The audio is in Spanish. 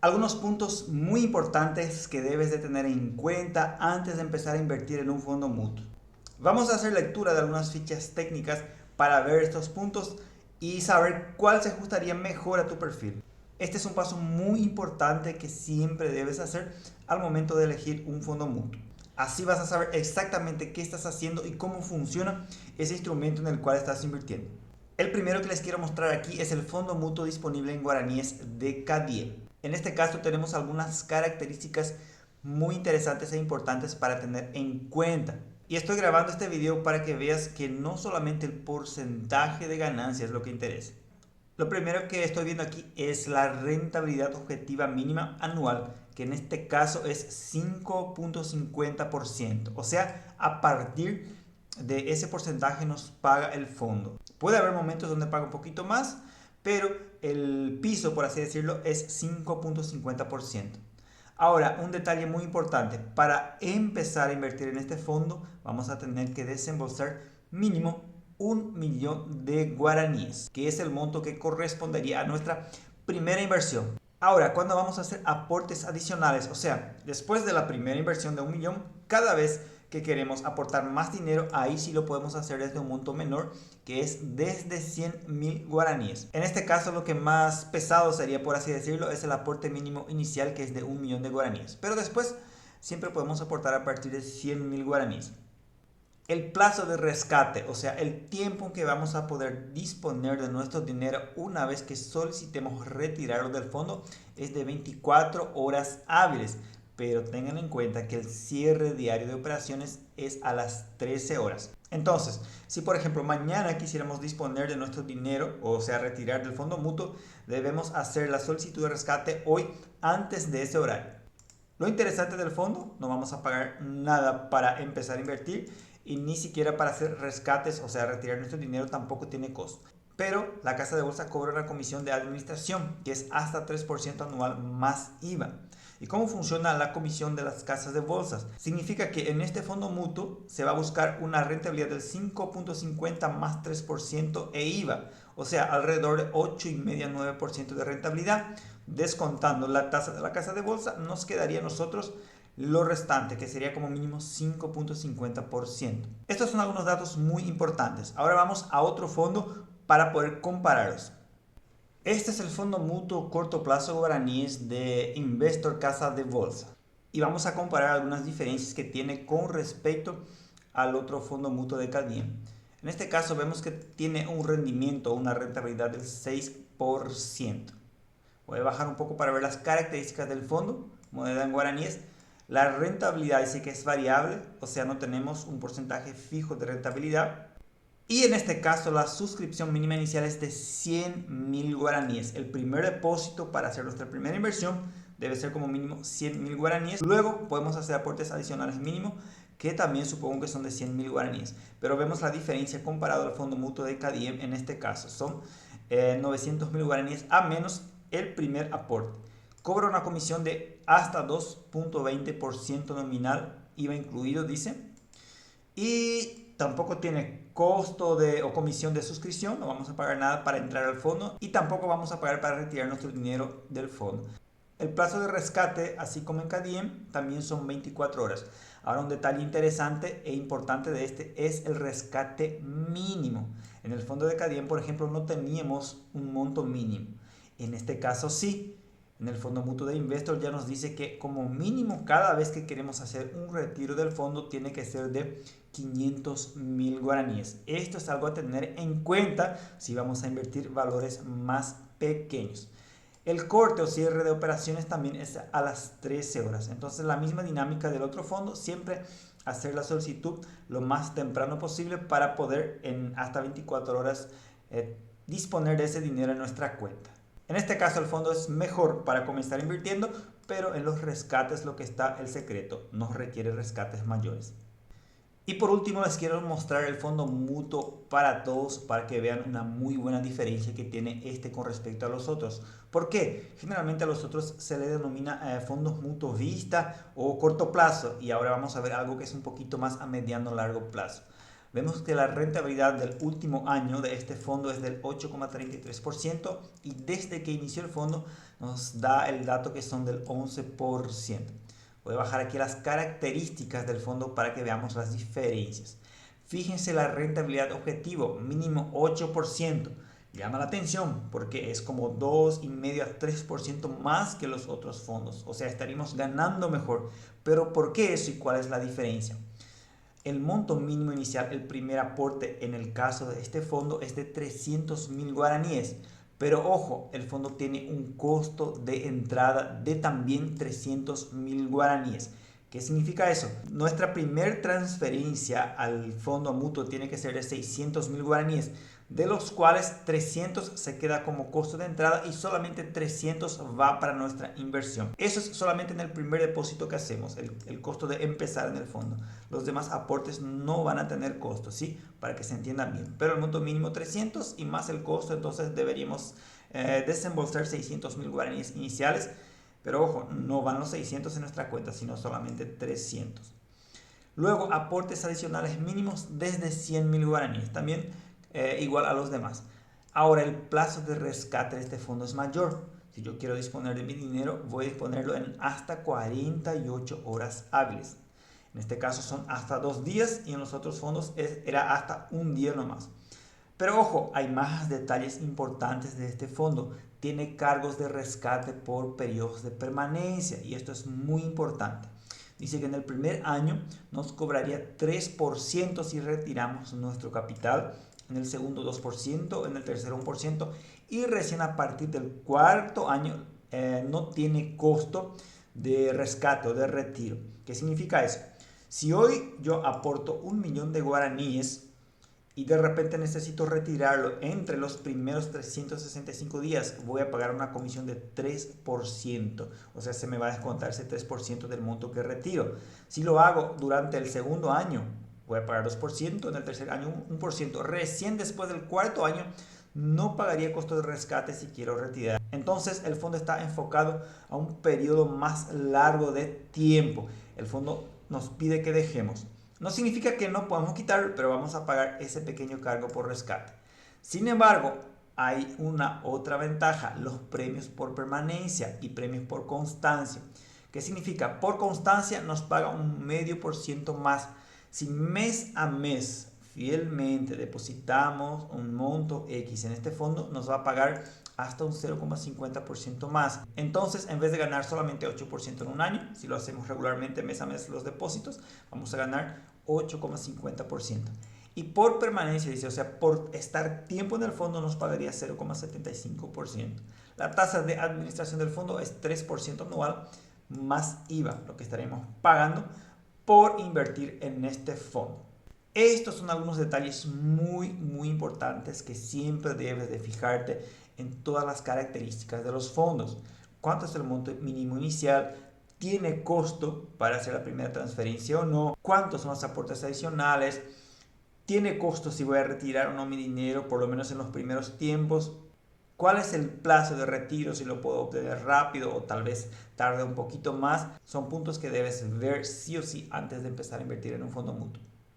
Algunos puntos muy importantes que debes de tener en cuenta antes de empezar a invertir en un fondo mutuo. Vamos a hacer lectura de algunas fichas técnicas para ver estos puntos y saber cuál se ajustaría mejor a tu perfil. Este es un paso muy importante que siempre debes hacer al momento de elegir un fondo mutuo. Así vas a saber exactamente qué estás haciendo y cómo funciona ese instrumento en el cual estás invirtiendo. El primero que les quiero mostrar aquí es el fondo mutuo disponible en guaraníes de Cadiem. En este caso tenemos algunas características muy interesantes e importantes para tener en cuenta. Y estoy grabando este video para que veas que no solamente el porcentaje de ganancia es lo que interesa. Lo primero que estoy viendo aquí es la rentabilidad objetiva mínima anual, que en este caso es 5.50%. O sea, a partir de ese porcentaje nos paga el fondo. Puede haber momentos donde paga un poquito más, pero el piso, por así decirlo, es 5.50%. Ahora, un detalle muy importante, para empezar a invertir en este fondo vamos a tener que desembolsar mínimo 1.000.000 de guaraníes, que es el monto que correspondería a nuestra primera inversión. Ahora, cuando vamos a hacer aportes adicionales, o sea, después de la primera inversión de 1.000.000, cada vez que queremos aportar más dinero, ahí sí lo podemos hacer desde un monto menor, que es desde 100.000 guaraníes. En este caso, lo que más pesado sería, por así decirlo, es el aporte mínimo inicial, que es de 1.000.000 de guaraníes. Pero después, siempre podemos aportar a partir de 100.000 guaraníes. El plazo de rescate, o sea, el tiempo en que vamos a poder disponer de nuestro dinero una vez que solicitemos retirarlo del fondo, es de 24 horas hábiles. Pero tengan en cuenta que el cierre diario de operaciones es a las 13 horas. Entonces, si por ejemplo mañana quisiéramos disponer de nuestro dinero, o sea, retirar del fondo mutuo, debemos hacer la solicitud de rescate hoy antes de ese horario. Lo interesante del fondo, no vamos a pagar nada para empezar a invertir y ni siquiera para hacer rescates, o sea, retirar nuestro dinero tampoco tiene costo. Pero la casa de bolsa cobra una comisión de administración que es hasta 3% anual más IVA. ¿Y cómo funciona la comisión de las casas de bolsas? Significa que en este fondo mutuo se va a buscar una rentabilidad del 5.50 más 3% e IVA, o sea, alrededor de 8,5-9% de rentabilidad. Descontando la tasa de la casa de bolsa, nos quedaría a nosotros lo restante, que sería como mínimo 5.50%. Estos son algunos datos muy importantes. Ahora vamos a otro fondo para poder compararlos. Este es el fondo mutuo corto plazo guaraníes de Investor Casa de Bolsa. Y vamos a comparar algunas diferencias que tiene con respecto al otro fondo mutuo de Cadiem. En este caso vemos que tiene un rendimiento, una rentabilidad del 6%. Voy a bajar un poco para ver las características del fondo, moneda en guaraníes. La rentabilidad dice que es variable, o sea, no tenemos un porcentaje fijo de rentabilidad. Y en este caso la suscripción mínima inicial es de 100.000 guaraníes. El primer depósito para hacer nuestra primera inversión debe ser como mínimo 100.000 guaraníes. Luego podemos hacer aportes adicionales mínimo, que también supongo que son de 100.000 guaraníes. Pero vemos la diferencia comparado al fondo mutuo de Cadiem en este caso. Son 900.000 guaraníes a menos el primer aporte. Cobra una comisión de hasta 2.20% nominal, IVA incluido, dice. Y tampoco tiene costo o comisión de suscripción, no vamos a pagar nada para entrar al fondo y tampoco vamos a pagar para retirar nuestro dinero del fondo. El plazo de rescate, así como en Cadiem, también son 24 horas. Ahora, un detalle interesante e importante de este es el rescate mínimo. En el fondo de Cadiem, por ejemplo, no teníamos un monto mínimo. En este caso sí. En el fondo mutuo de Investor ya nos dice que como mínimo cada vez que queremos hacer un retiro del fondo tiene que ser de 500.000 guaraníes. Esto es algo a tener en cuenta si vamos a invertir valores más pequeños. El corte o cierre de operaciones también es a las 13 horas. Entonces la misma dinámica del otro fondo, siempre hacer la solicitud lo más temprano posible para poder en hasta 24 horas disponer de ese dinero en nuestra cuenta. En este caso el fondo es mejor para comenzar invirtiendo, pero en los rescates lo que está el secreto, no requiere rescates mayores. Y por último les quiero mostrar el fondo mutuo para todos para que vean una muy buena diferencia que tiene este con respecto a los otros. ¿Por qué? Generalmente a los otros se le denomina fondos mutuos vista o corto plazo y ahora vamos a ver algo que es un poquito más a mediano largo plazo. vemos que la rentabilidad del último año de este fondo es del 8,33% y desde que inició el fondo nos da el dato que son del 11%. Voy a bajar aquí las características del fondo para que veamos las diferencias. Fíjense la rentabilidad objetivo, mínimo 8%. Llama la atención porque es como 2,5 a 3% más que los otros fondos. O sea, estaríamos ganando mejor. Pero ¿por qué eso y cuál es la diferencia? El monto mínimo inicial, el primer aporte en el caso de este fondo es de 300.000 guaraníes. Pero ojo, el fondo tiene un costo de entrada de también 300.000 guaraníes. ¿Qué significa eso? Nuestra primer transferencia al fondo mutuo tiene que ser de 600.000 guaraníes, de los cuales 300 se queda como costo de entrada y solamente 300 va para nuestra inversión. Eso es solamente en el primer depósito que hacemos, el costo de empezar en el fondo. Los demás aportes no van a tener costo, ¿sí? Para que se entiendan bien. Pero el monto mínimo 300 y más el costo, entonces deberíamos desembolsar 600.000 guaraníes iniciales. Pero ojo, no van los 600 en nuestra cuenta, sino solamente 300. Luego, aportes adicionales mínimos desde 100.000 guaraníes, también igual a los demás. Ahora, el plazo de rescate de este fondo es mayor. Si yo quiero disponer de mi dinero, voy a disponerlo en hasta 48 horas hábiles. En este caso son hasta 2 días y en los otros fondos era hasta un día nomás. Pero ojo, hay más detalles importantes de este fondo. Tiene cargos de rescate por periodos de permanencia y esto es muy importante. Dice que en el primer año nos cobraría 3% si retiramos nuestro capital, en el segundo 2%, en el tercero 1% y recién a partir del cuarto año no tiene costo de rescate o de retiro. ¿Qué significa eso? Si hoy yo aporto 1.000.000 de guaraníes y de repente necesito retirarlo entre los primeros 365 días, voy a pagar una comisión de 3%. O sea, se me va a descontar ese 3% del monto que retiro. Si lo hago durante el segundo año, voy a pagar 2%, en el tercer año 1%. Recién después del cuarto año, no pagaría costo de rescate si quiero retirar. Entonces, el fondo está enfocado a un periodo más largo de tiempo. El fondo nos pide que dejemos. No significa que no podamos quitarlo, pero vamos a pagar ese pequeño cargo por rescate. Sin embargo, hay una otra ventaja, los premios por permanencia y premios por constancia. ¿Qué significa? Por constancia nos paga un 0,5% más. Si mes a mes fielmente depositamos un monto X en este fondo, nos va a pagar hasta un 0,50% más. Entonces, en vez de ganar solamente 8% en un año, si lo hacemos regularmente mes a mes los depósitos, vamos a ganar 8,50%. Y por permanencia, dice, o sea, por estar tiempo en el fondo nos pagaría 0,75%. La tasa de administración del fondo es 3% anual más IVA, lo que estaremos pagando por invertir en este fondo. Estos son algunos detalles muy importantes que siempre debes de fijarte en todas las características de los fondos. ¿Cuánto es el monto mínimo inicial? ¿Tiene costo para hacer la primera transferencia o no? ¿Cuántos son los aportes adicionales? ¿Tiene costo si voy a retirar o no mi dinero, por lo menos en los primeros tiempos? ¿Cuál es el plazo de retiro? Si lo puedo obtener rápido o tal vez tarde un poquito más. Son puntos que debes ver sí o sí antes de empezar a invertir en un fondo mutuo.